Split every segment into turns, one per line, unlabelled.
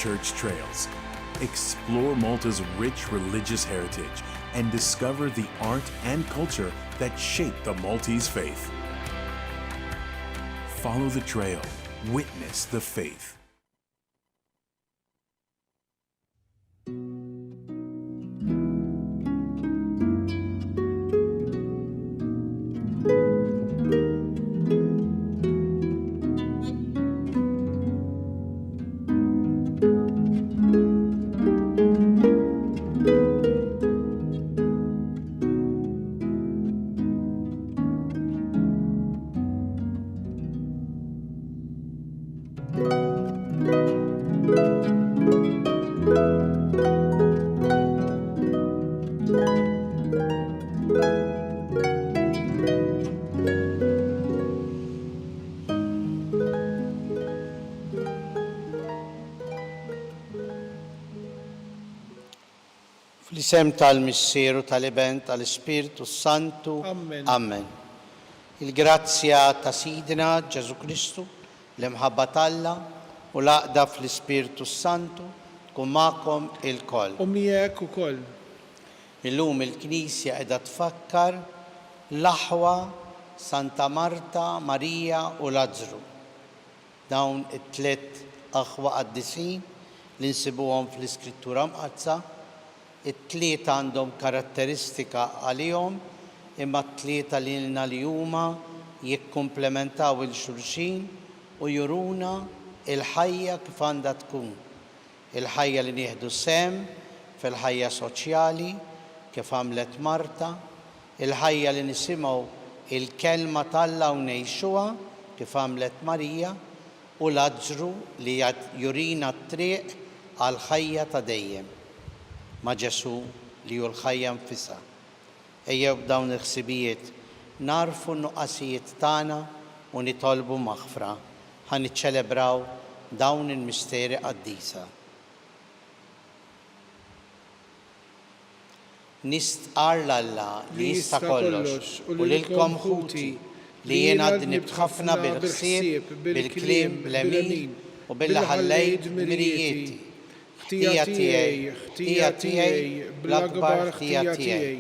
church trails. Explore Malta's rich religious heritage and discover the art and culture that shape the Maltese faith. Follow the trail, witness the faith.
Fl-isem tal-Missieru tal-Iben tal-Ispiritu Santu.
Amen.
Amen. Il-grazzja ta' Sidina Ġesu Kristu, l-imħabba talla u l-għaqda fl-Ispiritu Santu tkun magħkom il-koll.
U miegħek ukoll.
Illum il-Knisja qiegħda tfakkar l-aħwa Santa Marta, Marija u Lażru. Dawn it-tliet aħwa qaddisin li nsibuhom fl-Iskrittura Mqazza. It-tlieta għandhom karatteristika għalihom, imma t-tlieta lilna li huma jikkumplementaw il-xulxin u juruna il-ħajja kif għandha tkun. Il-ħajja li nieħdu sem fil-ħajja soċjali kif għamlet Marta, il-ħajja li nisimgħu il-kelma tal-Alla u ngħixuha kif għamlet Marija, u Lażru li jurina t-triq għal ħajja ta' dejjem ma' Ġesu li hu l-ħajja nfisha. Ejjew b'dawn il-ħsibijiet narfu n-nuqqasijiet tagħna u nitolbu maħfra ħa niċċelebraw dawn il-misteri qaddisa. Nistqar l-Alla li jista' kollox u lilkom ħuti li jien għadni b'ħafna bil-ħsieb, bil-kliem, bl-emin u bil-ħallejt mirijieti. Ħtija tiegħi, bl-akbar ħtija tiegħi.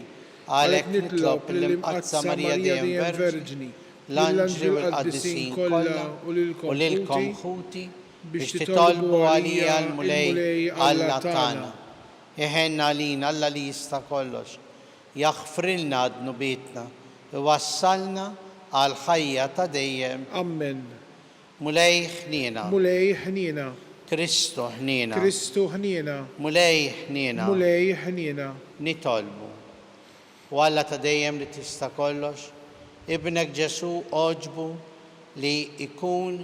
Għalhekk nitlob l-imqazza Marija dejjem Verġni, l-anġli u l-qaddisin kollha u lilkom ħuti biex titolbu għalija l-mulej Alla tagħna. Iħenna għalina Alla li jista' kollox, jaħfrilna d-nubietna, iwassalna għal ħajja ta' dejjem.
Amen.
Mulej ħniena.
Mulej ħniena.
Kristu ħniena.
Kristu ħniena.
Mulej ħniena.
Mulej ħniena.
Nitolbu. U Alla ta' dejjem li tista' kollox, ibnek Ġesu oġbu li ikun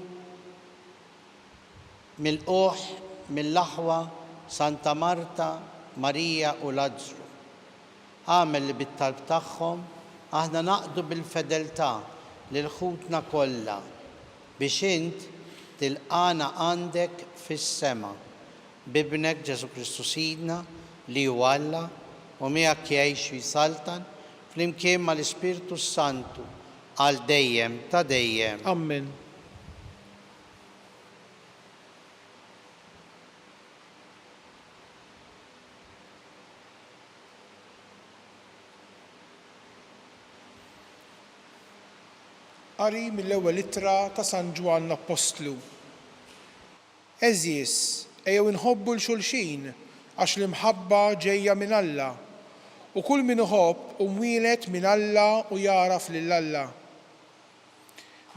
mill-qoħ mill-aħwa Santa Marta, Marija u Lażru. Għamel li bit-talb tagħhom aħna naqdu bil-fedeltà lil ħutna kollha biex int tilqana għandek fis-sema bibnek Ġesu Kristu Sidna li huwa Alla u miegħek jgħix jisaltan flimkien mal-Ispiritu Santu għal dejjem ta' dejjem.
Amen. Qari mill-ewwel ittra ta' San Ġwann Apostlu. Eżies, ejjew inħobbu l-xulxin għax l-imħabba ġejja minn Alla u kull min iħobb mwieled minn Alla u jaraf lil Alla.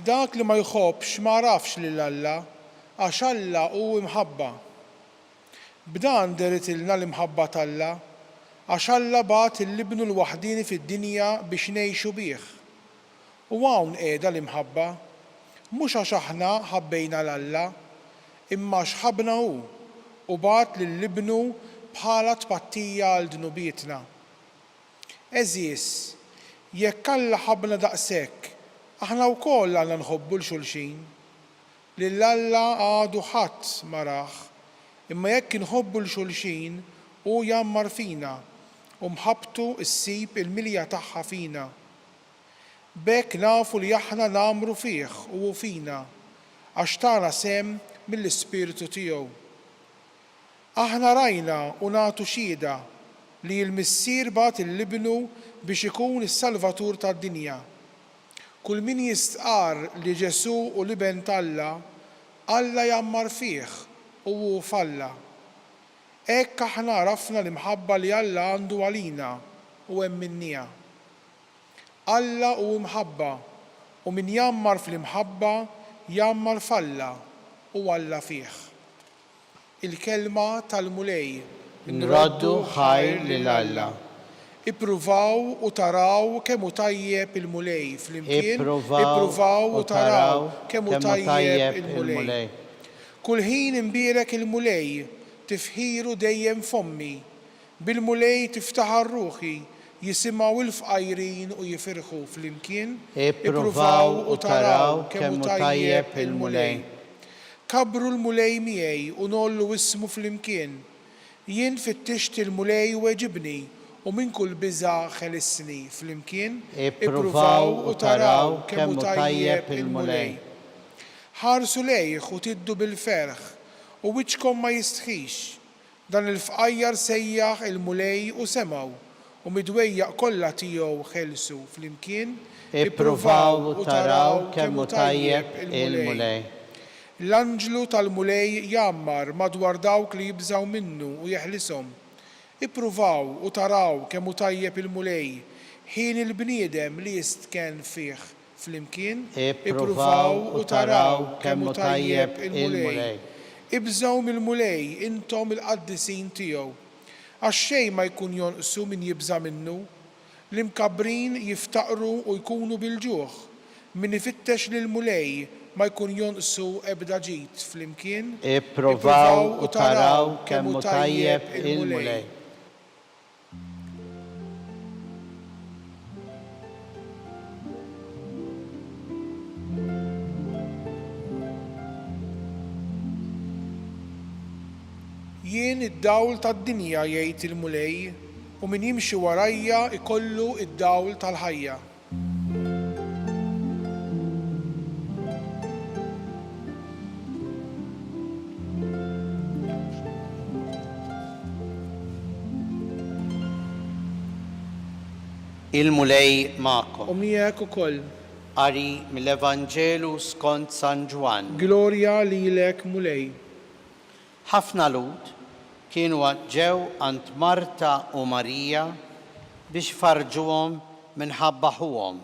Dak li ma jħobbx ma jafx lil Alla għax Alla hu imħabba. B'dan deritilna l-imħabba tal-Alla għax Alla bagħat il-Ibnu l-waħdini fid-dinja biex ngħixu bih. U hawn qiegħda l-imħabba, mhux għax aħna ħabbejna l-Alla, imma x'ħabna hu u bagħat lill-Ibnu bħala tpattija għal dnubietna. Eżies, jekk Alla ħabna daqshekk, aħna wkoll għandna nħobbu l-xulxin. Lil Alla għadu ħadd ma rah, imma jekk inħobbu l-xulxin hu jammar fina u mħabbtu ssib il-milja tagħha fina. B'hekk nafu li aħna nagħmru fih u hu fina, għax tagħna sehem mill-Ispiritu tiegħu. Aħna rajna u nagħtu xhieda li l-missier bagħat il-libnu biex ikun is-Salvatur tad-dinja. Kull min jistqar li Ġesu u liben talla, Alla jammar fih u hu falla. Hekk aħna rafna l-imħabba li Alla għandu għalina u hemm minnija. Alla hu imħabba u min jammar fl-imħabba jammar f'Alla u Alla fih. Il-kelma tal-mulej.
Nroddu ħajr lil Alla.
Ippruvaw u taraw kemm hu tajjeb il-mulej flimkien.
Ippruvaw u taraw
kemm hu tajjeb il-mulej. Kull ħin imbierek il-mulej tifħiru dejjem fommi. Bil-mulej tiftaħar ruħi jisimgħu il-fqajrin u jifirħu flimkien.
Ippruvaw u taraw kemm hu tajjeb il-mulej.
Kabru l-mulej miegħi u nollu ismu flimkien. Jien fittixt il-mulej u weġibni u minn kull biża' ħelisni flimkien.
Ippruvaw u taraw kemm hu tajjeb il-mulej.
Ħarsu lejh u tiddu bil-ferħ u wiċċkom ma jistħix. Dan il-fqajjar sejjaħ il-mulej u semgħu u midwejjaq kollha tiegħu ħelsu flimkien.
Ippruvaw u taraw kemm hu tajjeb il-mulej.
L-anġlu tal-mulej jammar madwar dawk li jibżgħu minnu u jeħlishom. Ippruvaw u taraw kemm hu tajjeb il-mulej ħin il-bniedem li jistken fih flimkien.
Ippruvaw u taraw kemm hu tajjeb il-mulej.
Ibżgħu mill-mulej intom il-qaddisin tiegħu. Għax xejn ma jkun jonqsu min jibża' minnu. L-imkabbrin jiftaqru u jkunu bil-ġuħ. Min ifittex lill-mulej ma jkun jonqsu ebda ġid flimkien.
Ippruvaw u taraw kemm hu tajjeb il-mulej.
Jien id-dawl tad-dinja jgħid il-mulej u min jimxi warajja ikollu id-dawl tal-ħajja.
Il-mulej magħkom.
U miegħek ukoll.
Qari mill-Evanġelu skont San Ġwan.
Glorja lilek mulej.
Ħafna lud kienu ġew għand Marta u Marija biex farġuhom minħabba ħuhom.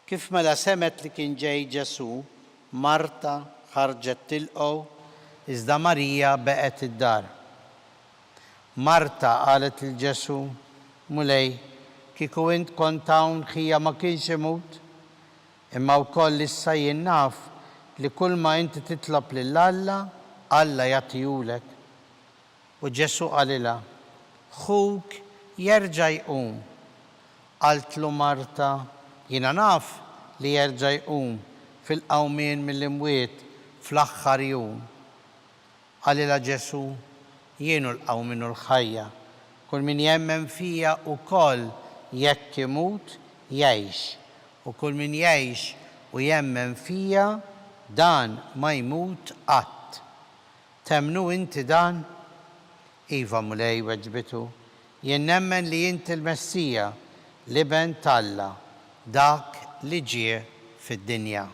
Kif mela semet li kien ġej Ġesu, Marta ħarġet tilqgħu, iżda Marija beqgħet id-dar. Marta qalet lil Ġesu, mulej, kieku int kont hawn ħija ma kienx imut, imma wkoll issa jien naf li kull ma inti titlob lil Alla jagħtihulek. U Ġesu qalilha, ħuk jerġa' jqum. Qaltlu Marta, jiena naf li jerġa' jqum fil-qawmien mill-imwiet fl-aħħar jum. Qalilha Ġesu, jienu l-qawmin u l-ħajja. Kull min jemmen fija wkoll jekk imut jgħix. U kull min jgħix u jemmen fija dan ma jmut qatt. Temnu inti dan? Iva mulej weġbitu. Jien nemmen li inti l-Messija, liben Alla, dak li ġie fid-dinja.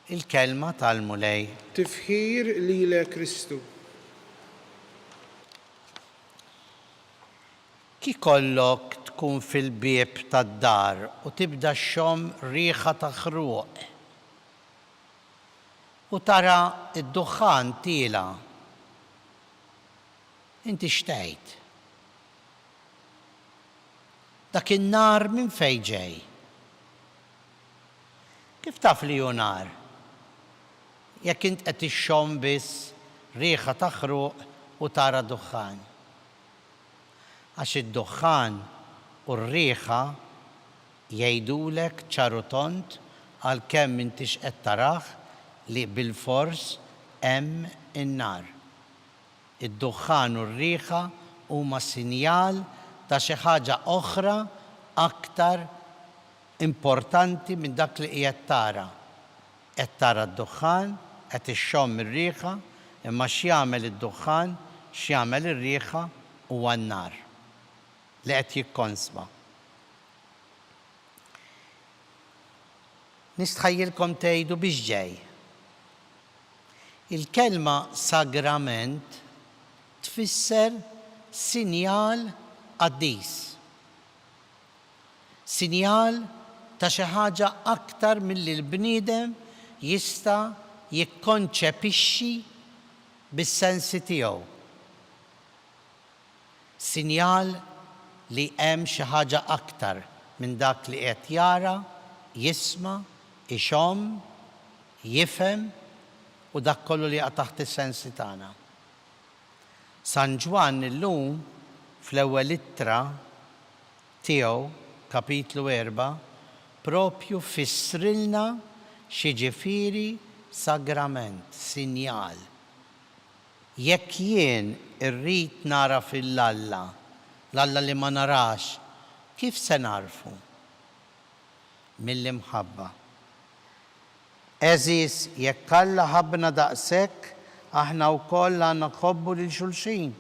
Il-kelma tal-mulej.
Tifħir lilek Kristu.
Ki kollok tkun fil-bieb tad-dar u tibda xxomm riħa ta' ħruq u tara id-duħan tila. Inti xtejt. Dak in-nar minn fejn ġej? Kif taf li hu nar? Jekk int qed ixxomm biss riħa ta' ħruq u tara duħan. Għax id-duħan u r-riħa jgħidulek ċaru tont għalkemm intix qed tarah li bil-fors hemm in-nar. Id-duħan u r-riħa huma sinjal ta' xi ħaġa oħra aktar importanti minn dak li qiegħed tara. Qed tara d-duħan, qed ixxomm ir-riħa, imma x'jagħmel id-duħan, x'jagħmel ir-rieħa huwa n-nar li qed jikkonsma. Nistħajjilkom tgħidu biex ġej. Il-kelma sagrament tfisser sinjal qaddis. Sinjal ta' xi ħaġa aktar milli l-bniedem jista' jikkonċepixxi bis-sensi tiegħu. Sinjal li hemm xi ħaġa aktar minn dak li qed jara, jisma', ixomm, jifhem u dak kollu li qa' taħt is-sensi tagħna. San Ġwan illum fl-ewwel ittra tiegħu kapitlu 4 propju fissrilna x'jiġifieri sagrament, sinjal. Jekk jien irrid nara fil-Alla, l-Alla li ma narax, kif se narfu? Mill-imħabba. Eżis, jekk Alla ħabbna daqshekk, aħna wkoll għandna nħobbu lil xulxin.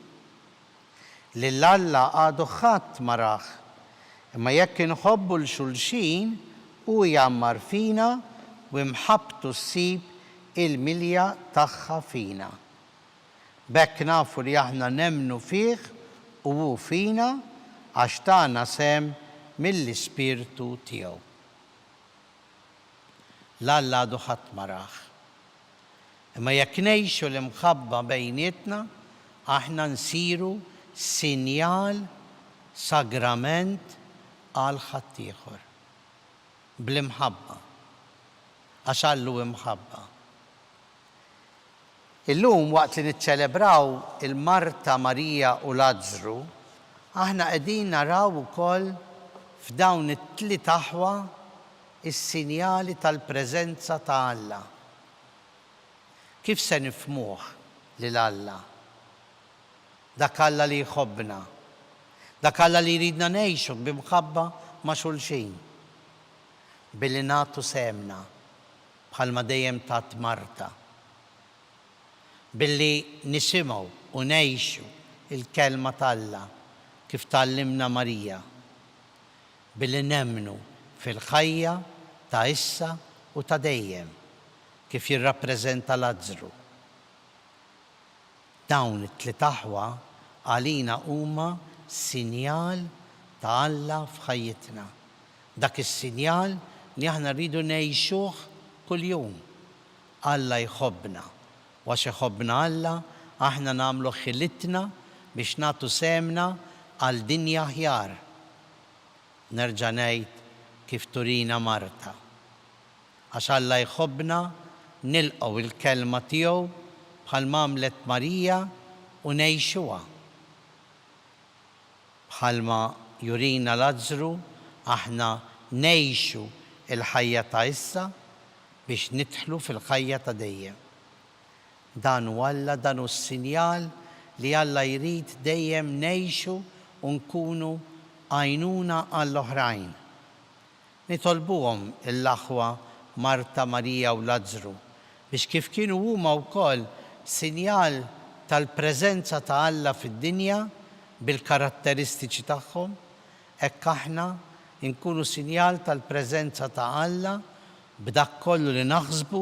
Lill-Alla għadu ħadd ma rah, imma jekk inħobbu l-xulxin hu jammar fina u mħabbtu ssib il-milja tagħha fina. B'hekk nafu li aħna nemmnu fih u hu fina għax tagħna sem mill-Ispirtu tiegħu. L-Alla għadu ħadd ma rah. Imma jekk ngħixu l-imħabba bejnietna, aħna nsiru sinjal sagrament għal ħadd ieħor. Bl-imħabba. Għax Allu imħabba. Illum waqt li niċċelebraw il-Marta, Marija u Lażru, aħna qegħdin naraw ukoll f'dawn it-tliet aħwa is-sinjali tal-preżenza ta' Alla. Kif se nifhmuh lil Alla? Dak Alla li jħobbna. Dak Alla li jridna ngħixu b'imħabba ma' xulxin. Billi nagħtu semna bħalma dejjem tat Marta. Billi nisimgħu u ngħixu il-kelma tal-Alla kif tallimna Marija. Billi nemmnu fil-ħajja ta' issa u ta' dejjem kif jirrappreżenta Lażru. Dawn it-tliet aħwa għalina huma sinjal ta' Alla f'ħajjitna. Dak is-sinjal li aħna rridu ngħixuh kuljum. Alla jħobbna. Għax iħobbna Alla, aħna nagħmlu ħilitna biex nagħtu semna għal dinja aħjar. Nerġa' ngħid kif turina Marta. Għax Alla jħobbna, nilqgħu il-kelma tiegħu bħalma għamlet Marija u ngħixuha. Bħalma jurina Lażru, aħna ngħixu il-ħajja ta' issa biex nidħlu fil-ħajja ta' dejjem. Dan hu Alla, dan hu s-sinjal li Alla jrid dejjem ngħixu u nkunu għajnuna għall-oħrajn. Nitolbuhom l-aħwa Marta, Marija u Lażru biex kif kienu huma wkoll sinjal tal-preżenza ta' Alla fid-dinja bil-karatteristiċi tagħhom, hekk aħna nkunu sinjal tal-preżenza ta' Alla b'dak kollu li naħsbu,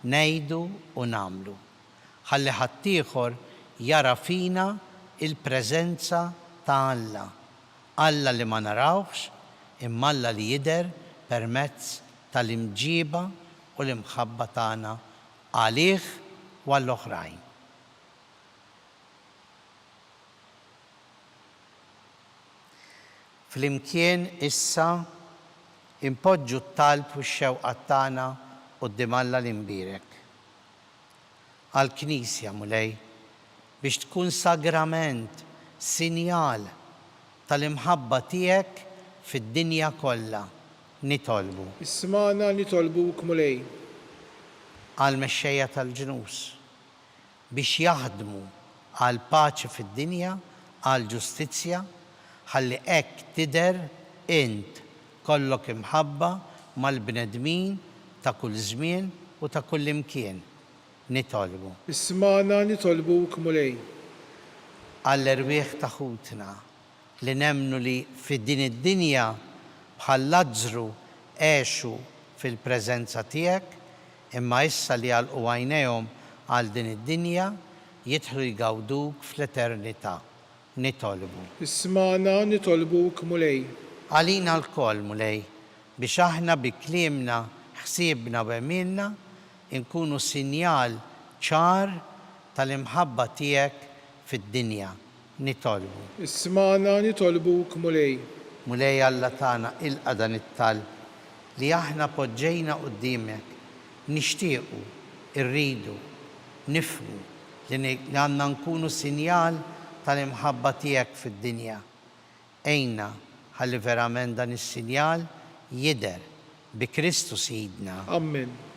ngħidu u nagħmlu. Ħalli ħadd ieħor jara fina il-preżenza ta' Alla. Alla li ma narawx, imma Alla li jidher permezz tal-imġiba u l-imħabba tagħna għalih u għall-oħrajn. Flimkien issa impoġġu t-talb u x-xewqa tagħna quddiem Alla l-imbierek. Għall-Knisja mulej biex tkun sagrament, sinjal tal-imħabba tiegħek fid-dinja kollha. Nitolbu.
Ismana nitolbuk mulej.
Għal-mexxejja tal-ġnus biex jaħdmu għal paċi fid-dinja, għal ġustizzja, ħalli hekk tidher int kollok imħabba mal-bnedmin ta' kull żmien u ta' kull imkien. nitolbu.
Ismana nitolbuk mulej.
Għall-irwieħ ta' ħutna li nemnu li fid-din id-dinja bħal Lazzru għexu fil-preżenza tiegħek, imma issa li għalqu għajnejhom għal din id-dinja jidħlu jgawduk fl-eternità. Nitolbu.
Ismana nitolbuk mulej.
Għalina l-koll mulej biex aħna bi kliemna, ħsiebna u għemilna inkunu sinjal ċar tal-imħabba tiegħek fid-dinja. Nitolbu.
Ismana nitolbuk mulej.
Mulej Alla tagħna ilqa' dan it-tal li aħna poġġejna quddiemek, nixtiequ, irridu, nifhmu li għandna nkunu sinjal tal-imħabba tiegħek fid-dinja. Ejna ħalli verament dan is-sinjal jidher bi Kristu Sidna.
Amen.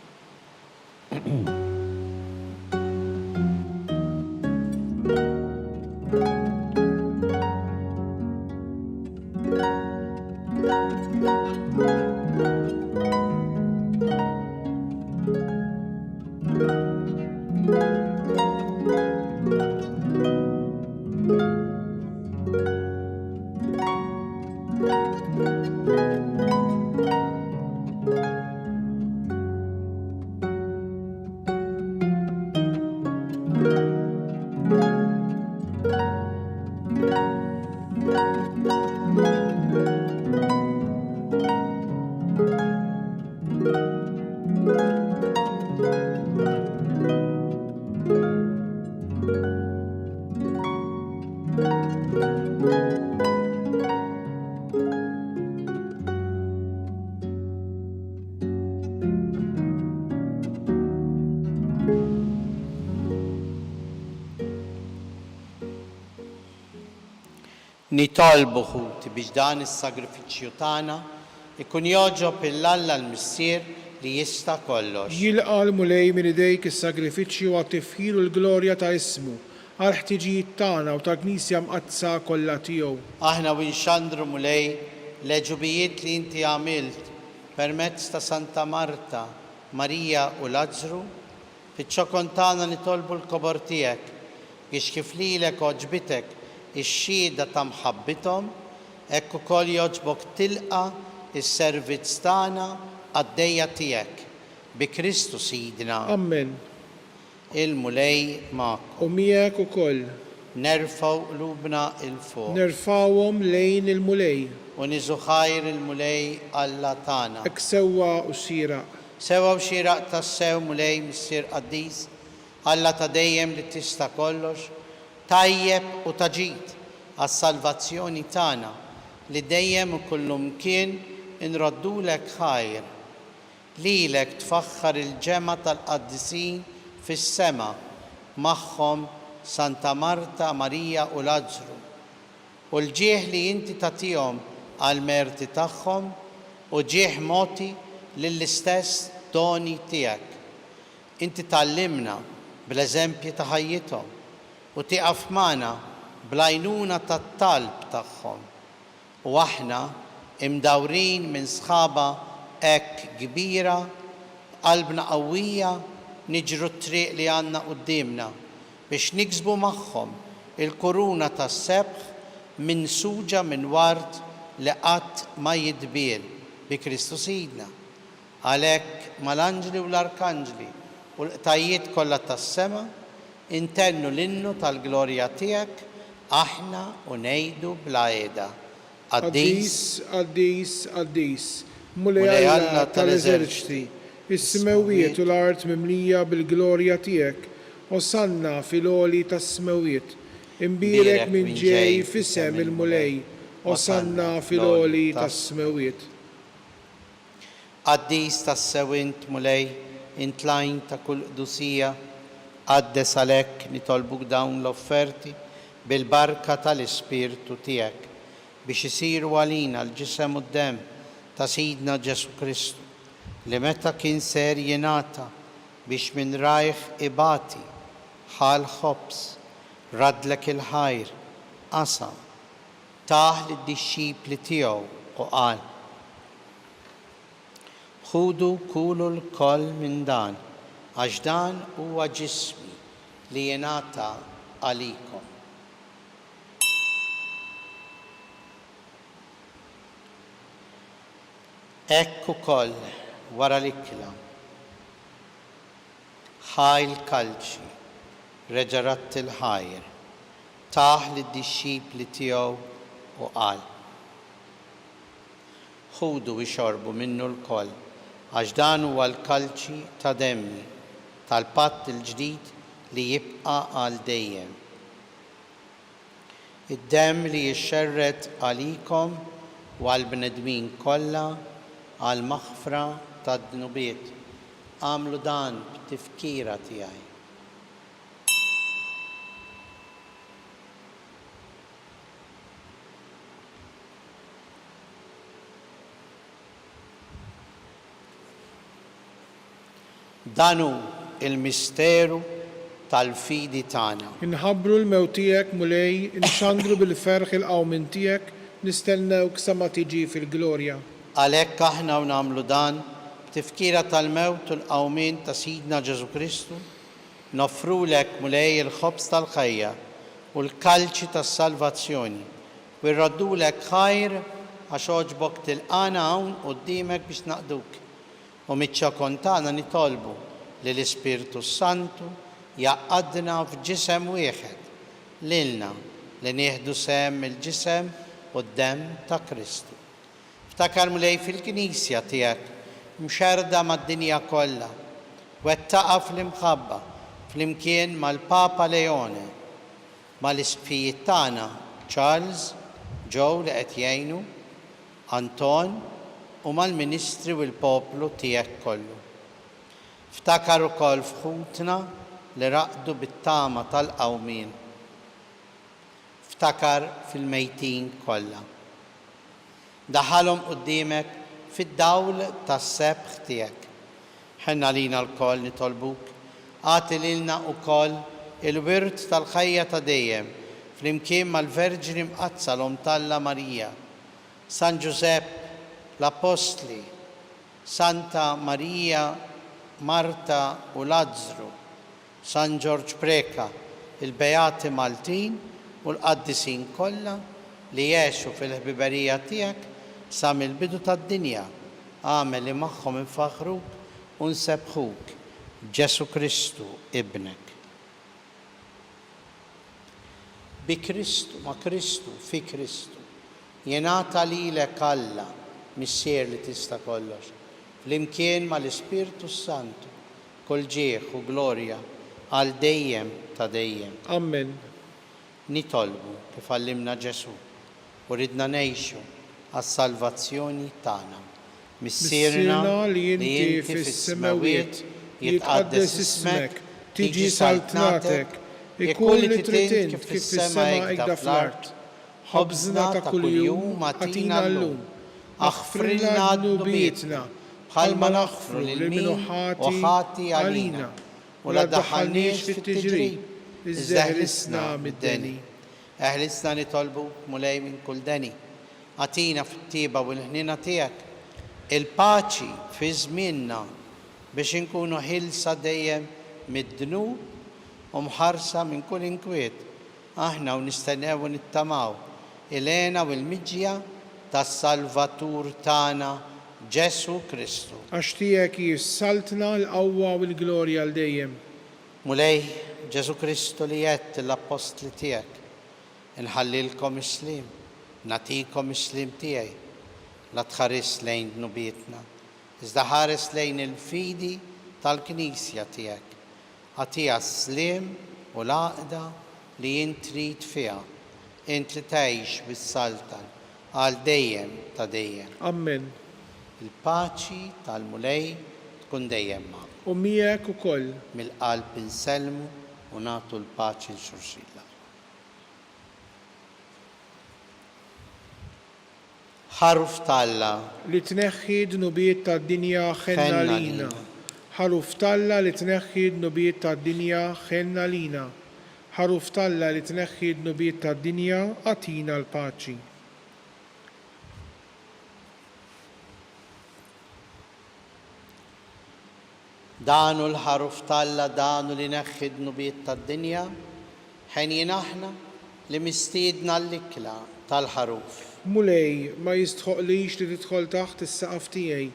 Nitolbu ħuti biex dan is-sagrifiċċju tagħna ikun joġob il-Alla l-Missier li jista' kollox.
Jilqa l-mulej minn idejk is-sagrifiċċju għat tifħir u l-glorja ta' ismu għal ħtiġijiet tagħna u ta' Knisja mqazza kollha tiegħu.
Aħna winxandru mulej l-eġubijiet li inti għamilt permezz ta' Santa Marta, Marija u Lazzru, fiċ-ċokon tagħna nitolbu l-kobor tiegħek biex kif lilek oġbitek ix-xhieda ta' mħabbithom, hekk ukoll joġbok tilqa' is-servizz tagħna għad-dejja tiegħek bi Kristu Sidna.
Amen.
Il-mulej magħkom.
U miegħek ukoll.
Nerfgħu qlubna il fuq.
Nerfawhom lejn il-mulej.
U niżu ħajr il-mulej Alla tagħna.
Ek sewwa u xieraq.
Sewwa u xieraq tas-sew mulej Missier Qaddis, Alla ta' dejjem li tista' kollox, tajjeb u taġid għas-salvazzjoni tagħna li dejjem u kullu mkien inroddulek ħajr. Lilek tfaħħar il-ġemma tal-qaddisin fis-sema magħhom Santa Marta, Marija u Lazzru. U l-ġieħ li inti tagħtihom għall-merti tagħhom u ġieħ moti lill-istess doni tiegħek. Inti tallimna bl-eżempji ta' ħajjithom u tieqaf magħna bl-għajnuna tat-talb tagħhom. U aħna imdawrin minn sħaba hekk kbira, qalbna qawwija, niġru t-triq li għandna qudiemna biex niksbu magħhom il-kuruna tas-sebħ minsuġa minn ward li qatt ma jidbiel bi Kristu Sidna. Għalhekk mal-anġli u l-arkanġli u l-qtajiet kollha tas-sema intennu l-innu tal-glorja tiegħek aħna u ngħidu bla qiegħda.
Qaddis, qaddis, qaddis, mulej Alla tal-eżerċiti, is-smewiet u l-art mimlija bil-glorja tiegħek, osanna fil-għoli tas-smewiet, imbirek minn ġej fis-sem il-mulej, osanna fil-għoli tas-smewiet.
Qaddis tas-sewint mulej, intlajn ta' kull qdusija, għaddes għalhekk nitolbuk dawn l-offerti bil-barka tal-Ispirtu tiegħek biex isiru għalina l-ġisem u d-dem ta' Sidna Ġesu Kristu li meta kien ser jingħata biex minn rajħ ibati ħal ħobs radlek il-ħajr qasam taħ lid-dixxipli tiegħu u qal: Ħudu kulu l-koll minn dan għax dan huwa ġismi li jingħata għalikom. Hekk ukoll wara l-ikla ħaj l-kalċi reġa' ratt il-ħajr taħ lid-dixxipli tiegħu u qal: ħudu ixorbu minnu l-koll għax dan huwa l-kalċi ta' demmi tal-patt il-ġdid li jibqa' għal dejjem. Id-demm li jixxerret għalikom u għall-bnedmin kollha għal maħfra tad-dnubiet. Għamlu dan b'tifkira tiegħi. Danu il-misteru tal-fidi tagħna.
Inħabbru l-mewt tiegħek mulej, inxandru bil-ferħ il-qawmin tiegħek, nistennewk sa ma tiġi fil-glorja.
Għalhekk aħna u nagħmlu dan b'tifkira tal-mewt u l-qawmien ta' Sidna Ġesu Kristu, noffrulek mulej il-ħobż tal-ħajja u l-kalċi tas-salvazzjoni u rraddulek ħajr għax oġbok tilqana hawn quddiemek biex naqduk. U miċ-ċokon tagħna nitolbu li l-Ispirtu Santu jaqgħadna f'ġisem wieħed lilna li nieħdu sehem il-ġisem u d-demm ta' Kristu. Ftakar mulej fil-Knisja tiegħek mxerda mad-dinja kollha, wettaqa fl-imħabba flimkien mal-Papa Leone, mal-isfijiet tagħna Charles, Joe li qed jgħinu, Anton u mal-Ministri u l-poplu tiegħek kollu. Ftakar ukoll f'ħutna li raqdu bit-tama tal-qawmien. Ftakar fil-mejtin kollha. Daħalhom quddiemek fid-dawl tas-sebħ tiegħek. Ħenna lina l-koll nitolbuk, għati lilna wkoll il-wirt tal-ħajja ta' dejjem flimkien mal-Verġini Mqazza l-Omtalla Marija, San Giuseppe, l-Apostli, Santa Marija, Marta u Lazzru, San George Preka, il-Beati Maltin u l-qaddisin kollha li jgħixu fil-ħbiberija tiegħek sa mill-bidu tad-dinja. Għamel li magħhom infaħruk u nsebħuk Ġesu Kristu ibnek. Bi Kristu, ma' Kristu, fi Kristu, jingħata lilek Alla, missier li tista' kollox, flimkien mal-Ispirtu Santu, kull ġieħ u glorja għal dejjem ta' dejjem.
Amen.
Nitolbu kif għallimna Ġesu u ridna ngħixu għas-salvazzjoni tagħna. Missierna li inti fis-semawiet jitqaddes ismek, tiġi saltnatek, ikun li trid kif fis-sema hekk fl-art. Ħobżna ta' kuljum għatina llum, aħfrilna d-dubietna bħalma naħfru lil min u ħati għalina u la ddaħħalniex fit-tiġrib, iżda ħlisna mid-deni. Eħlisna nitolbu mulej minn kull deni. Għatina fit-tieba u l-ħnina tiegħek il-paċi fi żmienna biex inkunu ħilsa dejjem mid-dnub u mħarsa minn kull inkwiet. Aħna u nistennew u nittamaw il-għena u l-miġja tas-Salvatur tagħna Ġesu Kristu.
Għax tiegħek jissaltna l-qawwa u l-glorja għal dejjem.
Mulej Ġesu Kristu li jgħid l-apostli tiegħek, inħallilkom islim, natikom islim tiegħi, la tħares lejn dnubietna, iżda ħares lejn il-fidi tal-Knisja tiegħek. Għatija slim u l-għaqda li jint trid fiha, int li tgħix bis-saltan għal dejjem ta' dejjem.
Amen.
Il-paċi tal-mulej tkun dejjem magħkom.
U miegħek ukoll.
Mill-qalb inselmu u nagħtu l-paċi l-xulxin. Ħaruf talla
li tneħħi d-nubiet tad-dinja ħenna lina. Ħaruf talla li tneħħi d-nubiet tad-dinja ħenna lina. Ħaruf talla li tneħħi d-nubiet tad-dinja għatina l-paċi.
دانو الحرف تالا دانو لنخدنو بيت الدنيا حين احنا لمستيدنا اللكلا tal-ħaruf.
Mulej ma jistħoqlix li tidħol taħt is-saqaf tiegħi,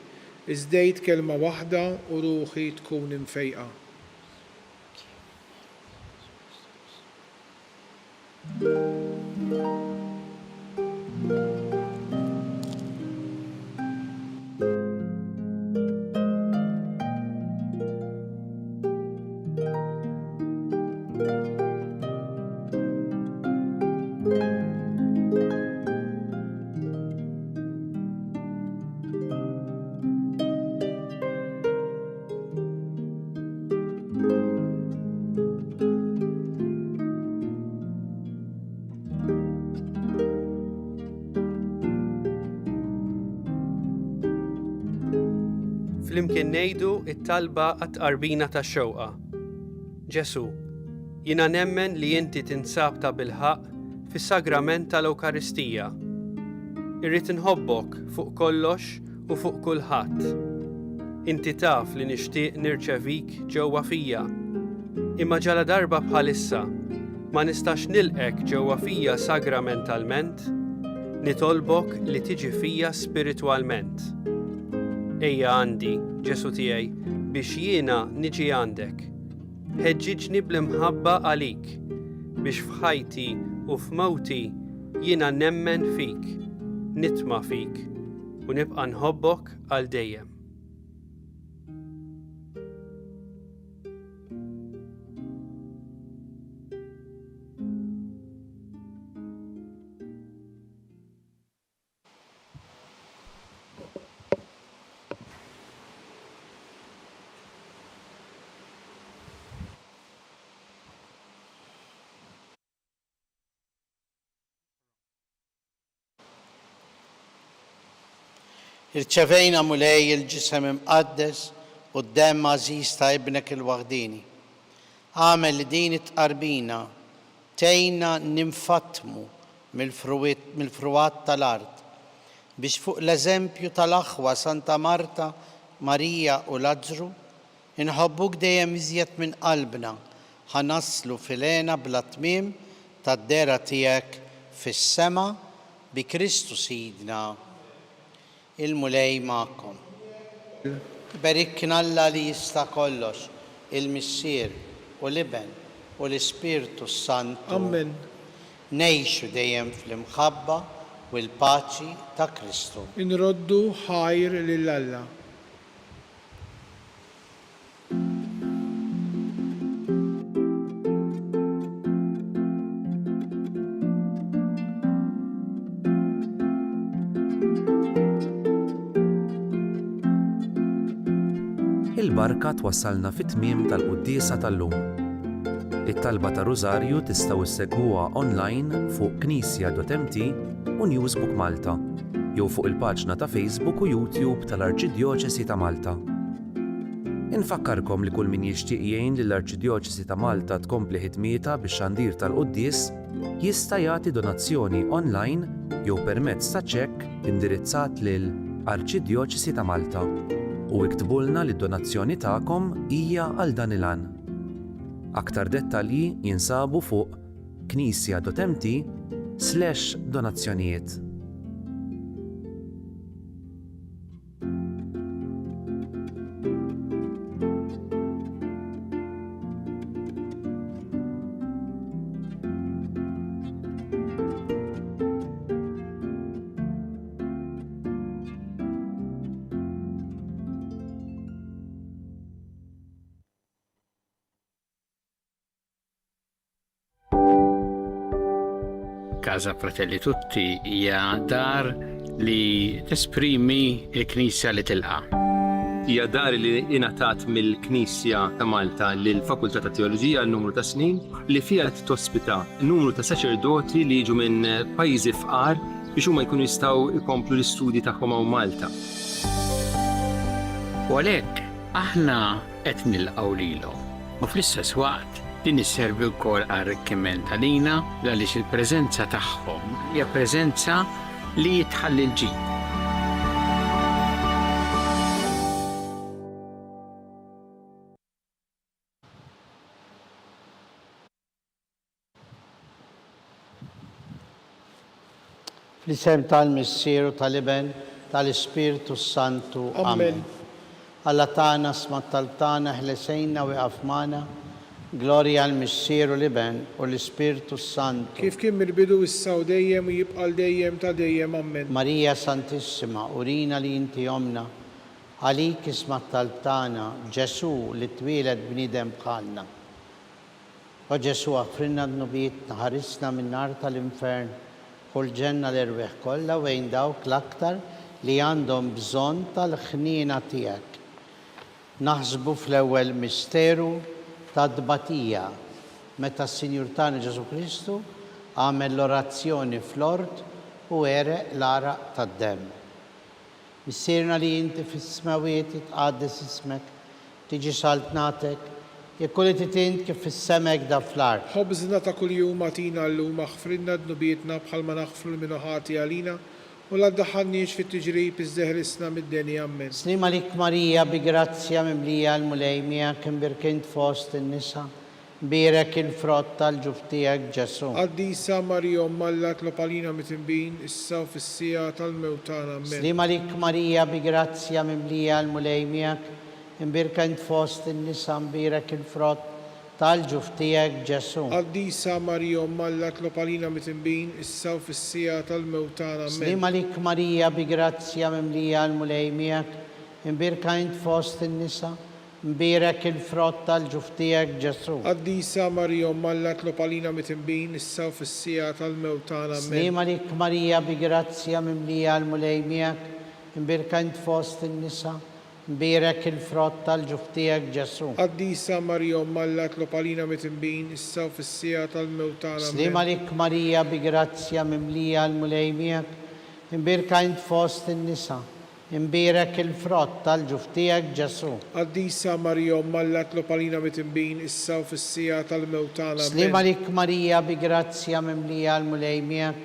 iżdejt kelma waħda u ruħi tkun imfejqa.
Flimkien ngħidu t-talba għat-tqarbina tax-xewqa. Ġesu, jiena nemmen li inti tinsab ta' bilħaq fis-sagrament tal-Ewkaristija. Irrid inħobbok fuq kollox u fuq kulħadd. Inti taf li nixtieq nirċevik ġewwa fija. Imma ġala darba bħalissa ma nistax nilqek ġewwa fija sagramentalment, nitolbok li tiġi fija spiritwalment. Ejja għandi, Ġesu tiegħi, biex jiena niġi għandek. Ħeġġiġni bl-imħabba għalik, biex f'ħajti u f'mewti jiena nemmen fik, nitma' fik u nibqa' nħobbok għal dejjem.
Irċevejna mulej il-ġisem imqaddes u d-demm għażiż ta' ibnek il-waħdini. Għamel li din it-tqarbina tgħinna ninfatmu mill-fruwat tal-art biex fuq l-eżempju tal-aħwa Santa Marta, Marija u Lażru inħobbuk dejjem iżjed minn qalbna ħanaslu filena bla tmiem tad-dera tiegħek fis-sema bi Kristu Sidna. Il-mulej ma'kom. Berikna Alla li jista' kollox, il-Missier u l-Iben u l-Ispirtu Santu.
Amen.
Nejxu dejjem fl-imħabba u l-paċi ta' Kristu.
Inroddu ħajr lil Alla.
Il-barka twassalna fit-tmiem tal-quddiesa tal-lum. It-talba ta' Rużarju tistgħu issegwuha online fuq Knisja.mt u Newsbook Malta, jew fuq il-paġna ta' Facebook u YouTube tal-Arċidjoċesi ta' Malta. Infakkarkom li kull min jixtieq jgħin lill-Arċidjoċesi ta' Malta tkompli ħidmietha bix-xandir tal-quddies jista' jagħti donazzjoni online jew permezz ta' ċekk indirizzat lil Arċidjoċesi ta' Malta. U iktbulna li d-donazzjoni tagħkom hija għal dan il-għan. Aktar dettalji jinsabu fuq knisja.mt/donazzjonijiet.
Casa Fratelli Tutti hija dar li tesprimi l-Knisja li tilqa'.
Hija dar li ingħatat mill-Knisja ta' Malta lill-Fakultà ta' Teoloġija għal numru ta' snin li fiha tospita numru ta' saċerdoti li jiġu minn pajjiżi fqar biex huma jkunu jistgħu jkomplu l-istudji tagħhom hawn Malta.
U għalhekk aħna qed nilqgħu lilhom u fl-istess waqt din isservi wkoll għar-arricchiment għalina għaliex il-preżenza tagħhom hija preżenza li jitħalli l-ġid.
Fl-isem tal-Missieru tal-Iben tal-Ispiritu Santu.
Amen.
Amen. Alla tana smattaltana ħlesejna u għafmana. Gloria al-Missieru l-Iben u l-Ispiritu Santu.
Kif kien mill-bidu issa u dejjem u jibqa' dejjem ta' dejjem. Amen.
Maria Santissima, urina li inti omna, għalik smattaltana Ġesu li twiled bnidem bħalna. O Ġesu għafrinna d-nubietna, ħarisna minn nar tal-infern, kull ġenna l-irweħ kollha wejn dawk l-aktar li għandhom bżonn tal-ħniena tiegħek. Naħsbu fl-ewwel misteru tad-dbatija meta s-Sinjur tagħna Ġesu Kristu għamel l-orazzjoni fl-ort u ereq l-araq tad-demm. Missierna li inti fis-smawiet jitqaddes ismek, tiġi saltnatek, jekk titint kif fis-semek da fl-art.
Ħobżna ta' kuljum atina llum aħfrinna d-nubietna bħalma naħfru l-minuħati għalina u la ddaħħalniex fit-tiġrib iżdeħrisna mid-deni. Amen.
Slim għalik Marija bi grazzja mimlija l-mulejmija kim birkint fost in-nisa, birek il-frott tal-ġuftijak Ġesu.
Qaddisa Marija Alla tlopalina mitinbin issa u fis-sija tal-mewtana. Amen.
Slim għalik Marija bi grazzja mimlija l-mulejmijak kim birkint fost in-nisa, birek il-frott tal-ġuftijak Ġesu.
Qaddisa Marija Alla tlopalina mitinbin issa u fis-sija tal-mewtana. Amen.
Slim għalik Marija bi grazzja mimlija l-mulejmijak kim birkint fost in-nisa, mbirek il-frott tal-ġuftijak Ġesu.
Qaddisa Marija Alla tlopalina mitinbin issa u fis-sija tal-mewtana. Amen.
Slim għalik Marija bi grazzja mimlija l-mulejmijak, mbirkant fost in-nisa, mbirek il-frott tal-ġuftijak Ġesu.
Qaddisa Marija Alla tlopalina mitinbin issa u fis-sija tal-mewtana.
Slim għalik Marija bi grazzja mimlija l-mulejmijak, mbirkant fost in-nisa, mbirek il-frott tal-ġuftijak Ġesu.
Qaddisa Marija Alla tlopalina mitinbin issa u fis-sija tal-mewtana.
Slim għalik Marija bi grazzja mimlija l-mulejmijak,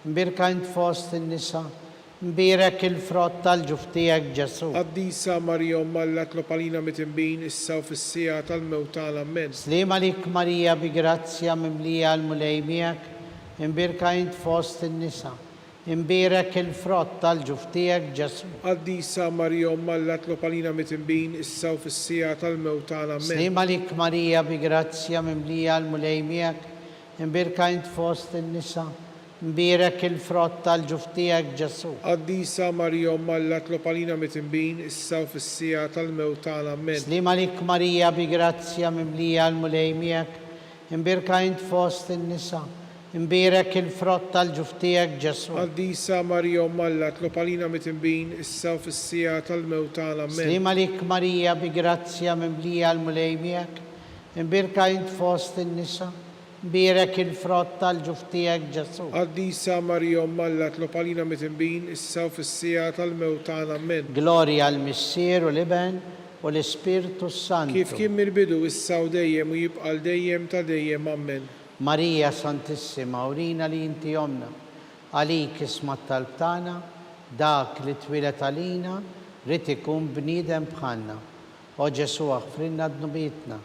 mbirkant fost in-nisa, mbirek il-frott tal-ġuftijak Ġesu.
Qaddisa Marija Alla tlopalina mitinbin issa u fis-sija tal-mewtana. Amen.
Slim għalik Marija bi grazzja mimlija l-mulejmijak, mbirkant fost in-nisa, mbirek il-frott tal-ġuftijak Ġesu.
Qaddisa Marija Alla tlopalina mitinbin issa u fis-sija tal-mewtana. Amen.
Slim għalik Marija bi grazzja mimlija l-mulejmijak, mbirkant fost in-nisa, mbirek il-frott tal-ġuftijak Ġesu.
Qaddisa Marija Alla tlopalina mitinbin issa u fis-sija tal-mewtana. Amen.
Slim għalik Marija bi grazzja mimlija l-mulejmijak, mbirkant fost in-nisa, mbirek il-frott tal-ġuftijak Ġesu.
Qaddisa Marija Alla tlopalina mitinbin issa u fis-sija tal-mewtana. Amen.
Slim għalik Marija bi grazzja mimlija l-mulejmijak, mbirkant fost in-nisa, mbirek il-frott tal-ġuftijak Ġesu.
Qaddisa Marija Alla tlopalina mitinbin issa u fis-sija tal-mewtana. Amen.
Gloria al-Missieru l-Iben u l-Ispiritu Santu.
Kif kien mill-bidu issa u dejjem u jibqa' dejjem ta' dejjem. Amen.
Marija Santissima, urina li inti omna, għalik ismat tal-tana, dak li twilet għalina, rrid ikun bniedem bħalna. O Ġesu aħfrinna d-nubietna,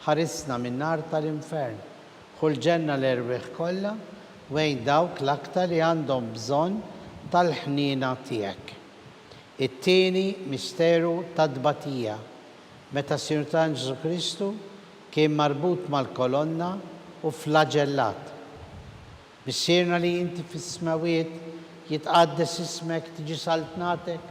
ħarisna minn nar tal-infern, kull ġenna l-irweħ kollha wejn dawk l-aktar li għandhom bżonn tal-ħniena tiegħek. It-tieni misteru tad-dbatija, meta s-Sinjur tagħna Ġesu Kristu kien marbut mal-kolonna u flagellat. Missierna li inti fis-smawiet jitqaddes ismek, tiġi saltnatek,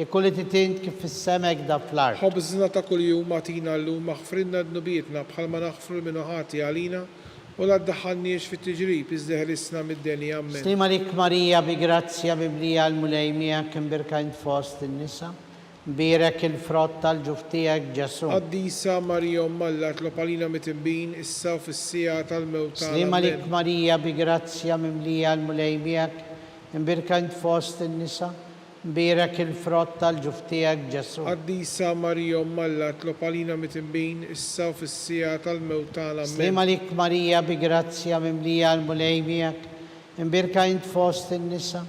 jekk titint kif fis-semek da fl-art.
Ħobżna ta' kuljum atina llum aħfrinna d-nubietna bħalma naħfru l-minuħati għalina u la ddaħħalniex fit-tiġrib iżdeħrisna mid-deni. Amen.
Slim għalik Marija bi grazzja mimlija l-mulejmija kim birkant fost in-nisa, mbirek il-frott tal-ġuftijak Ġesu.
Qaddisa Marija Alla tlopalina mitinbin issa u fis-sija tal-mewtana.
Slim għalik
Amen.
Marija bi grazzja mimlija l-mulejmijak, mbirkant fost in-nisa, mbirek il-frott tal-ġuftijak Ġesu.
Qaddisa Marija Alla tlopalina mitinbin issa u fis-sija tal-mewtana.
Slim
Amen.
għalik Marija bi grazzja mimlija l-mulejmijak, mbirkant fost in-nisa,